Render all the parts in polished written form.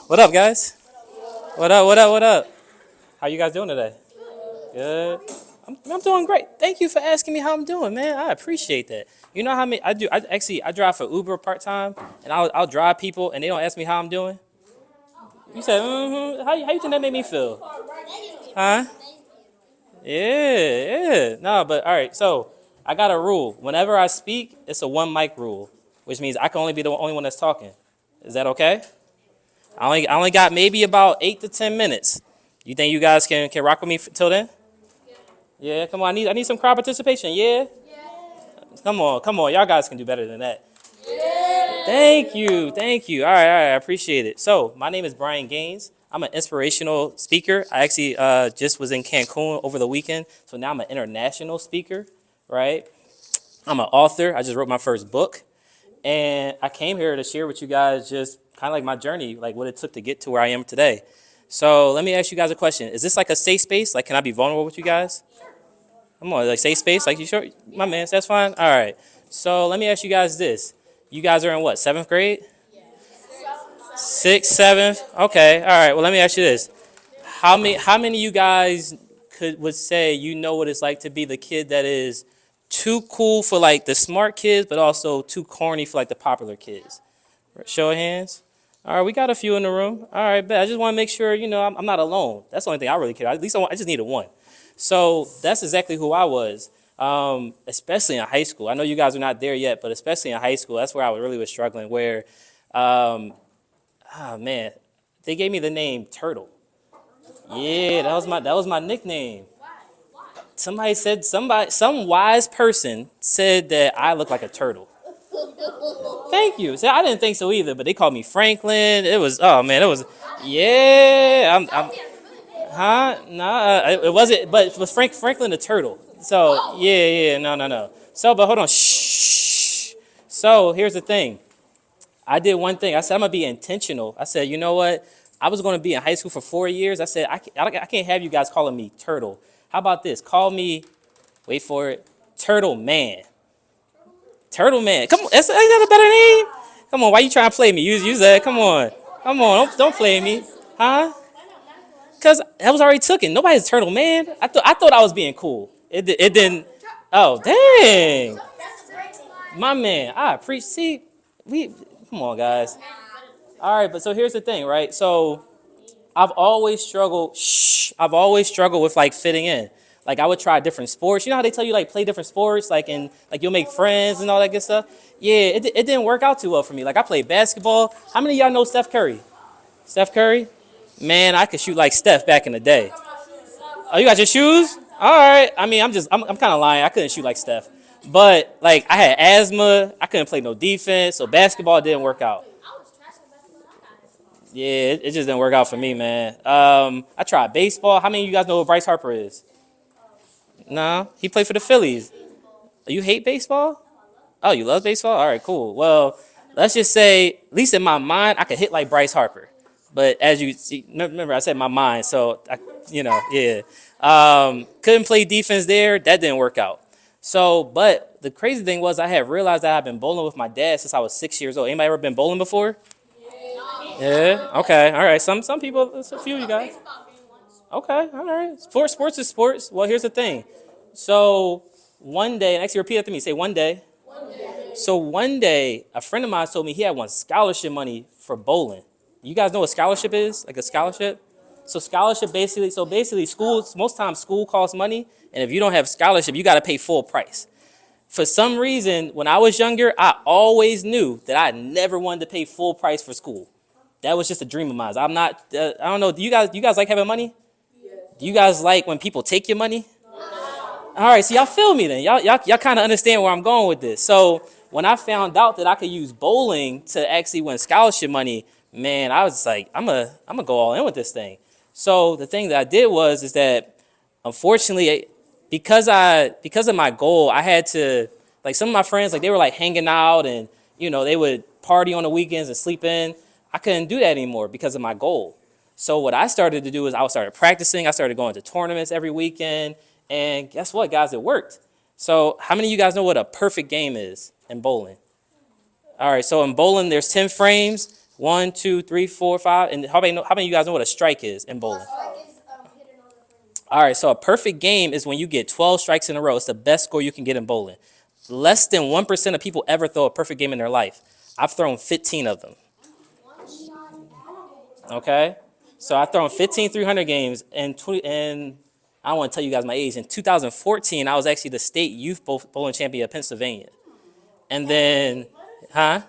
What up, guys? What up? What up? What up? How you guys doing today? Good. I'm doing great. Thank you for asking me how I'm doing, man. I appreciate that. You know how many I do? I drive for Uber part time, and I'll drive people, and they don't ask me how I'm doing. You said, how you think that made me feel? Huh? Yeah, yeah. No, but all right. So I got a rule. Whenever I speak, it's a one mic rule, which means I can only be the only one that's talking. Is that okay? I only got maybe about 8 to 10 minutes. You think you guys can rock with me till then? Yeah, come on. I need some crowd participation. Yeah, come on. Y'all guys can do better than that. Thank you. All right. I appreciate it. So my name is Brian Gaines. I'm an inspirational speaker. I actually just was in Cancun over the weekend, so now I'm an international speaker. Right? I'm an author. I just wrote my first book, and I came here to share with you guys just kind of like my journey, like what it took to get to where I am today. So let me ask you guys a question. Is this like a safe space? Like, can I be vulnerable with you guys? Come on, like safe space? Like, you sure? My man, that's fine. All right. So let me ask you guys this. You guys are in what, seventh grade? Sixth, seventh? Okay. All right. Well, let me ask you this. How many of you guys would say you know what it's like to be the kid that is too cool for like the smart kids, but also too corny for like the popular kids? Show of hands. All right, we got a few in the room. All right, bet. I just want to make sure, I'm not alone. That's the only thing I really care. At least I just needed one. So that's exactly who I was, especially in high school. I know you guys are not there yet, but especially in high school, that's where I really was struggling. Where, oh man, they gave me the name Turtle. Yeah, that was my nickname. Some wise person said that I look like a turtle. Thank you. See, I didn't think so either, but they called me Franklin. It was, oh man, it was, yeah. Huh? Nah, it wasn't. But it was Franklin the turtle. So yeah, no. So, but hold on, shh. So here's the thing. I did one thing. I said I'm gonna be intentional. I said, you know what? I was gonna be in high school for 4 years. I said I can't have you guys calling me Turtle. How about this? Call me, wait for it, Turtle Man. Turtle Man. Come on, ain't that a better name? Come on, why you trying to play me? Use that. Come on, don't play me, huh? Cause that was already taken. Nobody's Turtle Man. I thought I was being cool. It didn't. Oh dang, my man. I appreciate. See, we come on, guys. All right, but so here's the thing, right? So I've always struggled. I've always struggled with like fitting in. Like I would try different sports. You know how they tell you like play different sports, like and like you'll make friends and all that good stuff. Yeah, it didn't work out too well for me. Like I played basketball. How many of y'all know Steph Curry? Steph Curry? Man, I could shoot like Steph back in the day. Oh, you got your shoes? All right. I mean, I'm kind of lying. I couldn't shoot like Steph, but like I had asthma. I couldn't play no defense, so basketball didn't work out. Yeah, it just didn't work out for me, man. I tried baseball. How many of you guys know who Bryce Harper is? No, he played for the Phillies. You hate baseball? Oh, you love baseball? All right, cool. Well, let's just say, at least in my mind, I could hit like Bryce Harper. But as you see, remember, I said my mind, so yeah. Couldn't play defense there. That didn't work out. So, but the crazy thing was, I had realized that I've been bowling with my dad since I was 6 years old. Anybody ever been bowling before? Yeah. Okay. All right. Some people. There's a few of you guys. Okay. All right. Sports is sports. Well, here's the thing. So one day, and actually repeat after me. Say one day. So one day, a friend of mine told me he had won scholarship money for bowling. You guys know what scholarship is? Like a scholarship? So scholarship basically schools, most times school costs money, and if you don't have scholarship, you got to pay full price. For some reason, when I was younger, I always knew that I never wanted to pay full price for school. That was just a dream of mine. I'm not, I don't know, do you guys like having money? Do you guys like when people take your money? All right, so y'all feel me then. Y'all kind of understand where I'm going with this. So when I found out that I could use bowling to actually win scholarship money, man, I was like, I'm gonna go all in with this thing. So the thing that I did is that unfortunately, because of my goal, I had to, like, some of my friends, like, they were like hanging out and they would party on the weekends and sleep in. I couldn't do that anymore because of my goal. So what I started to do is I started practicing. I started going to tournaments every weekend. And guess what, guys? It worked. So how many of you guys know what a perfect game is in bowling? All right, so in bowling, there's 10 frames. 1, 2, 3, 4, 5. And how many of you guys know what a strike is in bowling? All right, so a perfect game is when you get 12 strikes in a row. It's the best score you can get in bowling. Less than 1% of people ever throw a perfect game in their life. I've thrown 15 of them. Okay? So I've thrown 15 300 games, and I don't want to tell you guys my age. In 2014, I was actually the state youth bowling champion of Pennsylvania. And then, huh?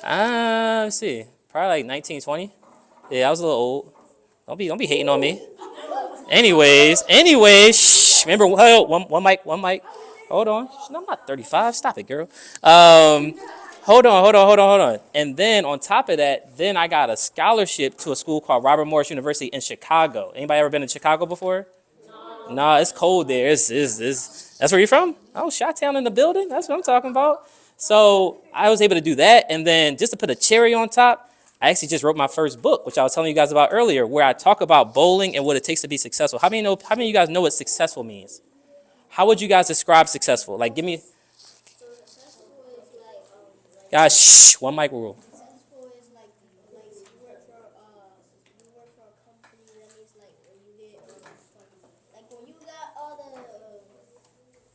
Let's see. Probably like 19, 20. Yeah, I was a little old. Don't be hating on me. Anyways, shh. Remember, one mic. Hold on. No, I'm not 35. Stop it, girl. Hold on. And then on top of that, then I got a scholarship to a school called Robert Morris University in Chicago. Anybody ever been to Chicago before? Nah, it's cold there. That's where you're from? Oh, Chi-Town in the building? That's what I'm talking about. So I was able to do that. And then just to put a cherry on top, I actually just wrote my first book, which I was telling you guys about earlier, where I talk about bowling and what it takes to be successful. How many of you guys know what successful means? How would you guys describe successful? Like, give me, guys, shh, one mic rule. Successful is like you work for a company. That means like when you get like when you got all the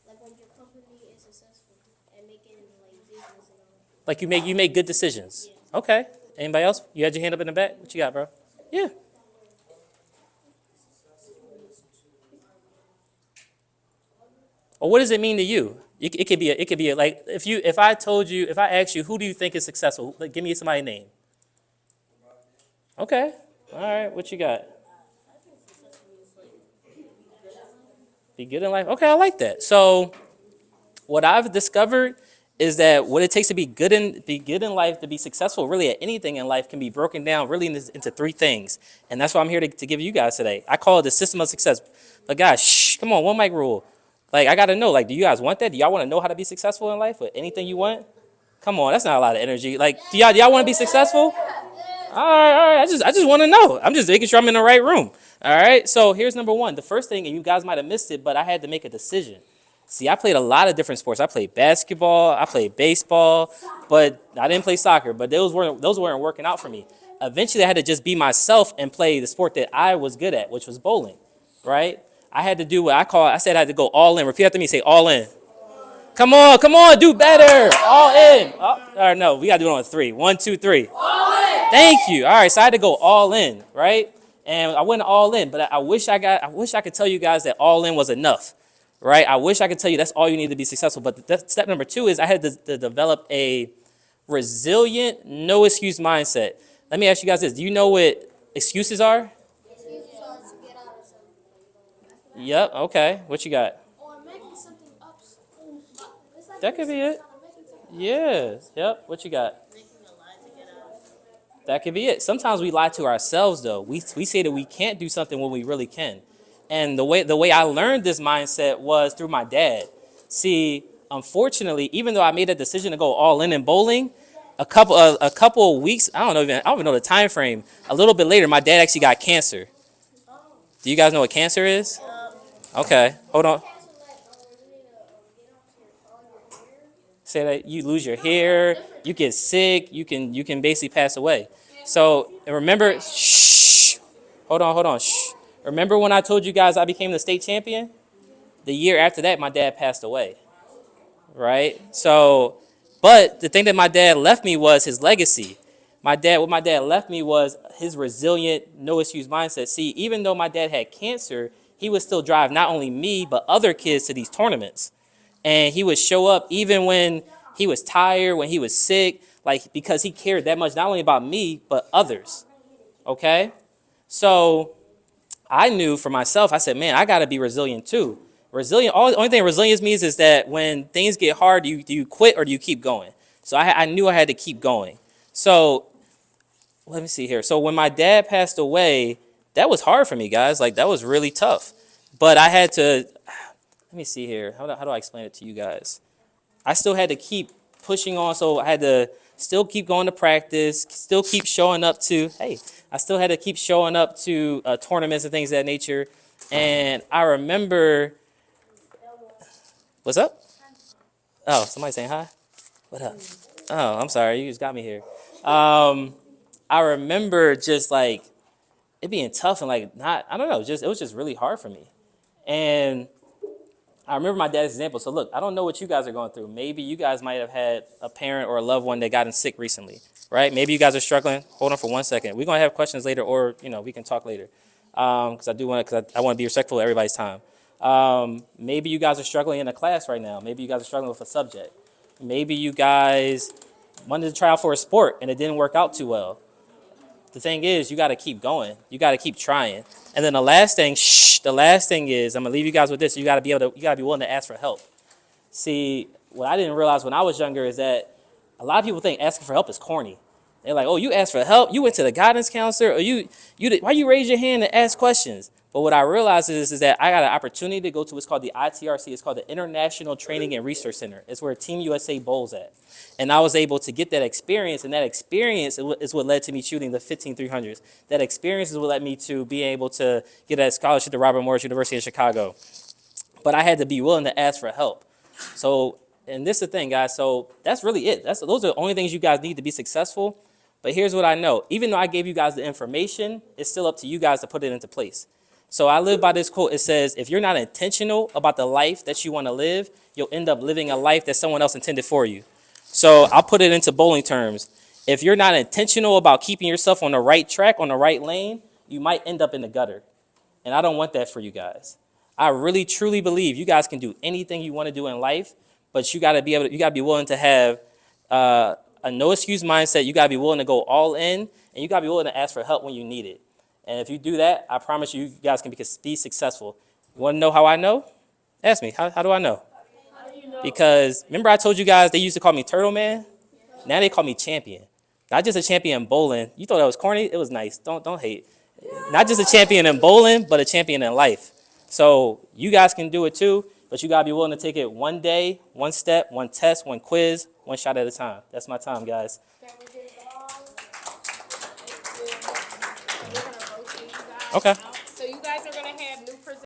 like when your company is successful and making like business and all. Like you make good decisions. Okay. Anybody else? You had your hand up in the back? What you got, bro? Yeah. Or what does it mean to you? It could be like if I asked you who do you think is successful, like, give me somebody's name. Okay. All right. What you got? Be good in life. Okay, I like that. So what I've discovered is that what it takes to be good in life, to be successful really at anything in life, can be broken down really into three things. And that's what I'm here to give you guys today. I call it the system of success. But guys, shh, come on, one mic rule. Like, I got to know, like, do you guys want that? Do y'all want to know how to be successful in life with anything you want? Come on, that's not a lot of energy. Like, do y'all want to be successful? All right. I just want to know. I'm just making sure I'm in the right room. All right. So here's number one. The first thing, and you guys might have missed it, but I had to make a decision. See, I played a lot of different sports. I played basketball, I played baseball, but I didn't play soccer. But those weren't working out for me. Eventually, I had to just be myself and play the sport that I was good at, which was bowling. Right? I had to do what I said I had to go all in. Repeat after me. Say all in. Come on, do better. All in. Oh, all right, no, we gotta do it on three. 1, 2, 3. All in. Thank you. All right, so I had to go all in, right? And I went all in, but I wish I could tell you guys that all in was enough, right? I wish I could tell you that's all you need to be successful. But step number 2 is I had to develop a resilient, no excuse mindset. Let me ask you guys this: do you know what excuses are? Excuses are to get out of something. Yep. Okay. What you got? Or making something up. It's like That could be it. Yeah. Yep. What you got? That could be it. Sometimes we lie to ourselves, though. We say that we can't do something when we really can. And the way I learned this mindset was through my dad. See, unfortunately, even though I made a decision to go all in bowling, a couple of weeks, I don't even know the time frame. A little bit later, my dad actually got cancer. Do you guys know what cancer is? Okay, hold on. Say that you lose your hair, you get sick, you can basically pass away. So and remember, shh. Hold on, shh. Remember when I told you guys I became the state champion? The year after that, my dad passed away. Right? So, but the thing that my dad left me was his legacy. What my dad left me was his resilient, no excuse mindset. See, even though my dad had cancer, he would still drive not only me, but other kids to these tournaments. And he would show up even when he was tired, when he was sick, like because he cared that much, not only about me, but others. Okay? So I knew for myself, I said, man, I got to be resilient too. The only thing resilience means is that when things get hard, do you quit or do you keep going? So I knew I had to keep going. So let me see here. So when my dad passed away, that was hard for me, guys. Like, that was really tough. But I had to, let me see here. How do I explain it to you guys? I still had to keep pushing on. So I had to still keep going to practice, still keep showing up to, I still had to keep showing up to tournaments and things of that nature. And I remember, what's up? Oh, somebody saying hi? What up? Oh, I'm sorry. You just got me here. I remember just like it being tough and like not, I don't know, just it was just really hard for me. And I remember my dad's example. So look, I don't know what you guys are going through. Maybe you guys might have had a parent or a loved one that gotten sick recently, right? Maybe you guys are struggling. Hold on for 1 second. We're gonna have questions later, or we can talk later, because I want to be respectful of everybody's time. Maybe you guys are struggling in a class right now. Maybe you guys are struggling with a subject. Maybe you guys wanted to try out for a sport and it didn't work out too well. The thing is, you got to keep going. You got to keep trying. And then the last thing is, I'm gonna leave you guys with this. You got to be willing to ask for help. See, what I didn't realize when I was younger is that a lot of people think asking for help is corny. They're like, oh, you asked for help? You went to the guidance counselor? Or why you raise your hand and ask questions? But what I realized is that I got an opportunity to go to what's called the ITRC. It's called the International Training and Research Center. It's where Team USA bowls at. And I was able to get that experience, and that experience is what led to me shooting the 15-300s. That experience is what led me to be able to get a scholarship to Robert Morris University in Chicago. But I had to be willing to ask for help. So, and this is the thing, guys. So that's really it. Those are the only things you guys need to be successful. But here's what I know. Even though I gave you guys the information, it's still up to you guys to put it into place. So I live by this quote. It says, if you're not intentional about the life that you want to live, you'll end up living a life that someone else intended for you. So I'll put it into bowling terms. If you're not intentional about keeping yourself on the right track, on the right lane, you might end up in the gutter. And I don't want that for you guys. I really, truly believe you guys can do anything you want to do in life, but you got to be willing to have a no excuse mindset. You got to be willing to go all in, and you got to be willing to ask for help when you need it. And if you do that, I promise you guys can be successful. You want to know how I know? Ask me. How do I know? Because remember I told you guys they used to call me Turtle Man? Now they call me champion. Not just a champion in bowling. You thought that was corny? It was nice. Don't hate. Not just a champion in bowling, but a champion in life. So you guys can do it too, but you got to be willing to take it one day, one step, one test, one quiz, one shot at a time. That's my time, guys. Okay. So you guys are gonna have new presenters.